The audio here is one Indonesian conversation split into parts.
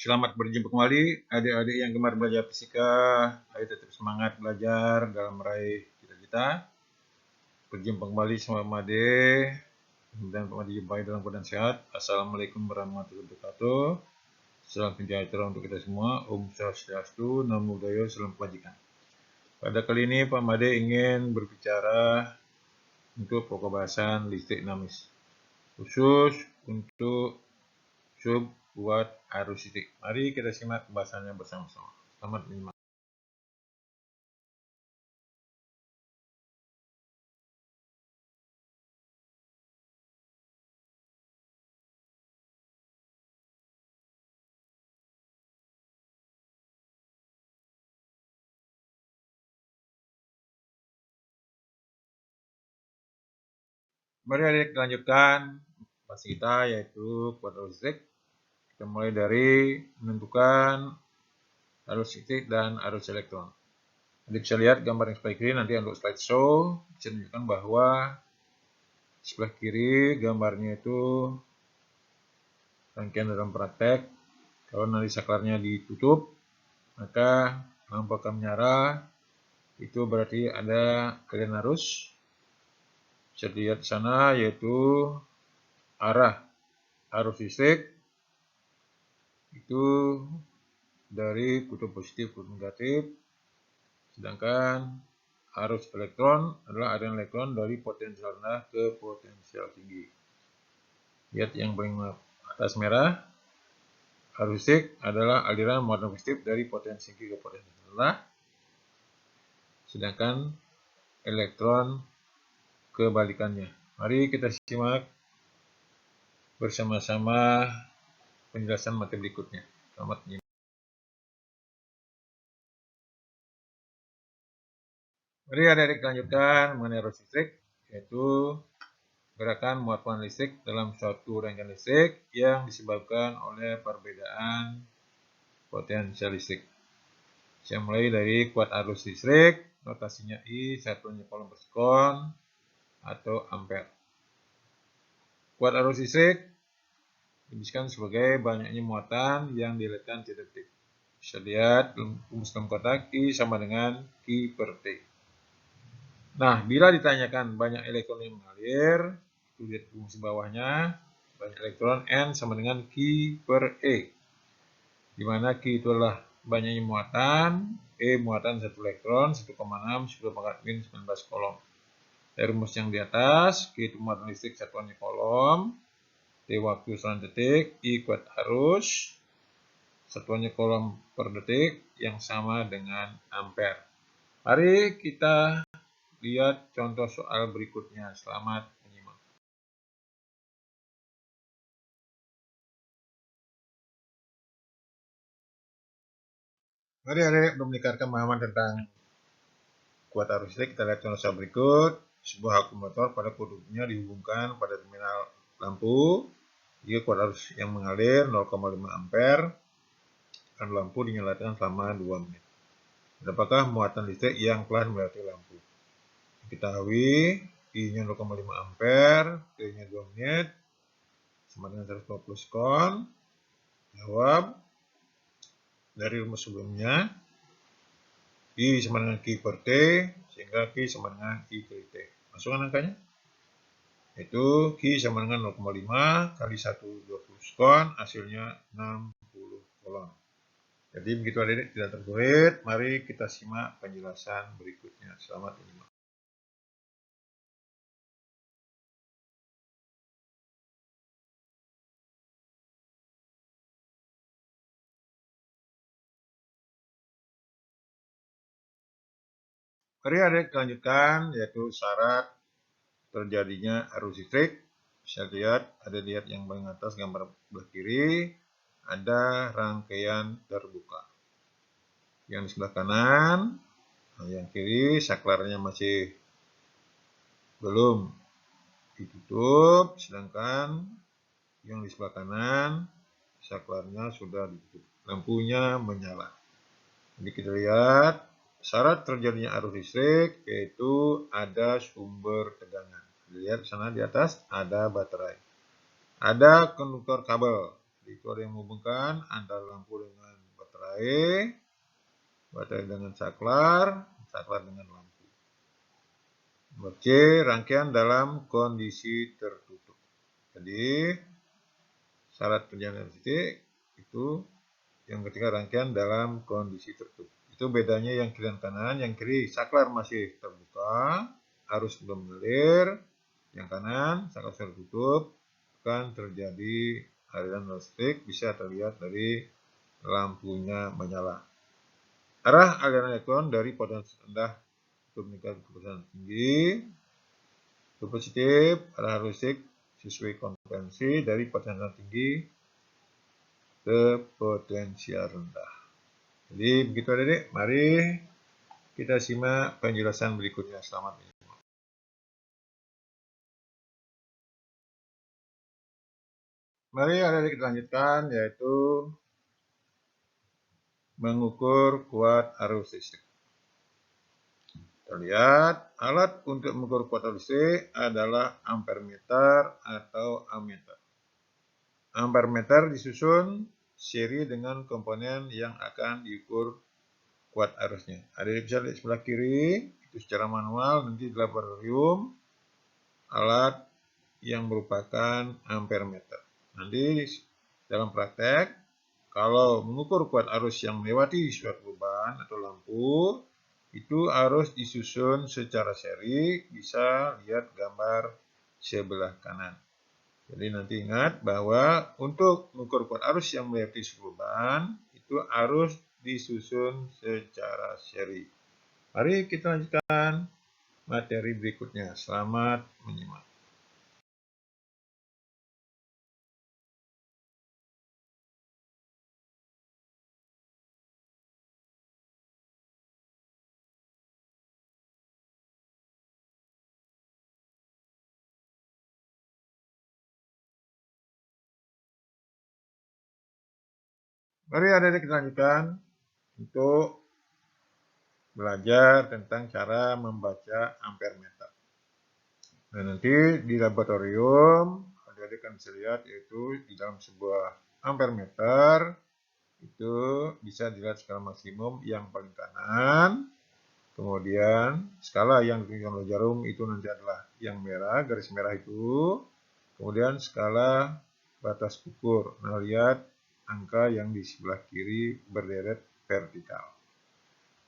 Selamat berjumpa kembali adik-adik yang gemar belajar fisika. Ayo tetap semangat belajar dalam meraih cita-cita. Berjumpa kembali sama Made. Dan Pak Made jumpai dalam keadaan sehat. Assalamualaikum warahmatullahi wabarakatuh. Salam sejahtera untuk kita semua. Om Swastiastu, Namo Buddhaya, salam kebajikan. Pada kali ini Pak Made ingin berbicara untuk pokok bahasan listrik dinamis, khusus untuk sub buat arus listrik. Mari kita simak pembahasannya bersama-sama. Selamat menyimak. Mari adik lanjutkan bahas kita, yaitu kuat arus listrik. Kita mulai dari menentukan arus listrik dan arus elektron. Adik bisa lihat gambar yang sebelah kiri, nanti untuk slideshow bisa menunjukkan bahwa sebelah kiri gambarnya itu rangkaian dalam praktek. Kalau nanti saklarnya ditutup, maka lampu akan menyala. Itu berarti ada aliran arus. Bisa dilihat di sana, yaitu arah arus listrik itu dari kutub positif ke kutub negatif, sedangkan arus elektron adalah aliran elektron dari potensial rendah ke potensial tinggi. Lihat yang paling atas merah, arus listrik adalah aliran muatan positif dari potensi tinggi ke potensi rendah, sedangkan elektron kebalikannya. Mari kita simak bersama-sama penjelasan materi berikutnya. Selamat menyimak. Mari adik-adik lanjutkan mengenai arus listrik, yaitu gerakan muatan listrik dalam suatu rangkaian listrik yang disebabkan oleh perbedaan potensial listrik. Saya mulai dari kuat arus listrik, notasinya I, satuannya coulomb per sekon atau ampere. Kuat arus listrik didefinisikan sebagai banyaknya muatan yang dialirkan tiap detik. Bisa lihat rumus dalam kotak I sama dengan Q per T. Nah, bila ditanyakan banyak elektron yang mengalir, itu lihat rumus bawahnya, banyak elektron N sama dengan Q per E. Di mana Q itu adalah banyaknya muatan, E muatan 1 elektron, 1,6, 10 pangkat min 19 coulomb. Dari rumus yang di atas, Q itu muatan listrik satuannya coulomb, T waktu 1 detik, I kuat arus, satuannya coulomb per detik yang sama dengan ampere. Mari kita lihat contoh soal berikutnya. Selamat menyimak. Mari adik memberikan pemahaman tentang kuat arus listrik. Kita lihat contoh soal berikut. Sebuah akumulator pada kutubnya dihubungkan pada terminal lampu. Jika kuat arus yang mengalir 0,5 ampere, dan lampu dinyalakan selama 2 menit. Apakah muatan listrik yang telah melewati lampu? Diketahui I-nya 0,5 ampere, T-nya 2 menit, sama dengan 120 sekon. Jawab dari rumus sebelumnya, I sama dengan Q per T, sehingga Q sama dengan I kali T. Masukkan angkanya. Itu Q sama dengan 0,5 kali 120 sekon, hasilnya 60 coulomb. Jadi begitu adik-adik, tidak tersulit. Mari kita simak penjelasan berikutnya. Selamat menyimak. Mari adik lanjutkan, yaitu syarat terjadinya arus listrik. Bisa lihat, ada lihat yang paling atas gambar sebelah kiri, ada rangkaian terbuka. Yang di sebelah kanan, nah yang kiri saklarnya masih belum ditutup, sedangkan yang di sebelah kanan saklarnya sudah ditutup, lampunya menyala. Jadi kita lihat syarat terjadinya arus listrik yaitu ada sumber tegangan. Lihat sana di atas ada baterai, ada konduktor kabel. Itu ada yang menghubungkan antara lampu dengan baterai, baterai dengan saklar, saklar dengan lampu. Nomor C, rangkaian dalam kondisi tertutup. Jadi syarat perjalanan listrik itu yang ketiga rangkaian dalam kondisi tertutup. Itu bedanya yang kiri dan kanan. Yang kiri saklar masih terbuka, arus belum mengalir. Yang kanan saklar tertutup, akan terjadi aliran listrik, bisa terlihat dari lampunya menyala. Arah aliran elektron dari potensi rendah ke potensi tinggi. Itu positif, arah listrik sesuai konvensi dari potensi tinggi ke potensial rendah. Jadi begitu adik-adik, mari kita simak penjelasan berikutnya. Selamat menyimak. Mari adik-adik kita lanjutkan, yaitu mengukur kuat arus listrik. Kita lihat, alat untuk mengukur kuat arus listrik adalah ampermeter atau ammeter. Ampermeter disusun seri dengan komponen yang akan diukur kuat arusnya. Adik bisa lihat sebelah kiri, itu secara manual, nanti di laboratorium, alat yang merupakan ampermeter. Nanti dalam praktek, kalau mengukur kuat arus yang melewati suatu beban atau lampu, itu harus disusun secara seri, bisa lihat gambar sebelah kanan. Jadi nanti ingat bahwa untuk mengukur kuat arus yang melewati suatu beban, itu harus disusun secara seri. Mari kita lanjutkan materi berikutnya. Selamat menyimak. Mari adik-adik kita lanjutkan untuk belajar tentang cara membaca ampermeter. Nah, nanti di laboratorium adik-adik kan bisa lihat, yaitu di dalam sebuah ampermeter itu bisa dilihat skala maksimum yang paling kanan. Kemudian skala yang ditunjukkan oleh jarum itu nanti adalah yang merah, garis merah itu. Kemudian skala batas ukur. Nah, lihat angka yang di sebelah kiri berderet vertikal.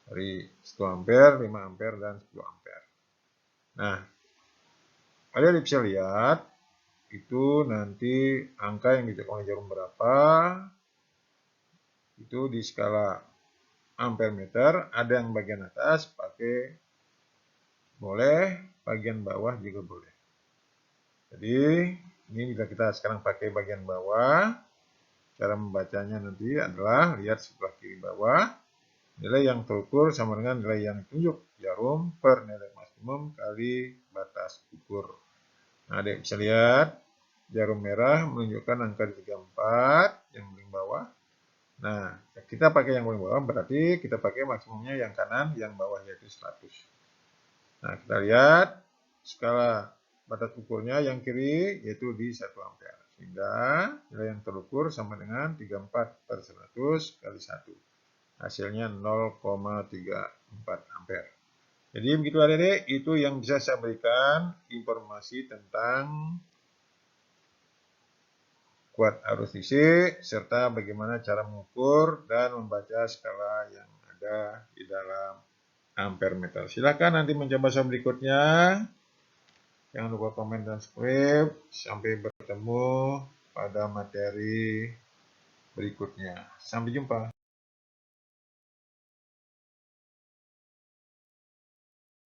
Dari 1 ampere, 5 ampere, dan 10 ampere. Nah, kalian bisa lihat itu nanti angka yang ditunjukkan oleh jarum berapa. Itu di skala ampermeter, ada yang bagian atas pakai boleh, bagian bawah juga boleh. Jadi ini bila kita sekarang pakai bagian bawah, cara membacanya nanti adalah lihat sebelah kiri bawah, nilai yang terukur sama dengan nilai yang ditunjuk jarum per nilai maksimum kali batas ukur. Nah, adik bisa lihat jarum merah menunjukkan angka di 34 yang paling bawah. Nah, kita pakai yang paling bawah berarti kita pakai maksimumnya yang kanan, yang bawah yaitu 100. Nah, kita lihat skala batas ukurnya yang kiri yaitu di 1 ampere. Sehingga nilai yang terukur sama dengan 34/100 kali 1. Hasilnya 0,34 ampere. Jadi begitu adik-adik, itu yang bisa saya berikan informasi tentang kuat arus listrik serta bagaimana cara mengukur dan membaca skala yang ada di dalam ampermeter. Silakan nanti mencoba soal berikutnya. Jangan lupa komen dan subscribe. Sampai bertemu pada materi berikutnya. Sampai jumpa.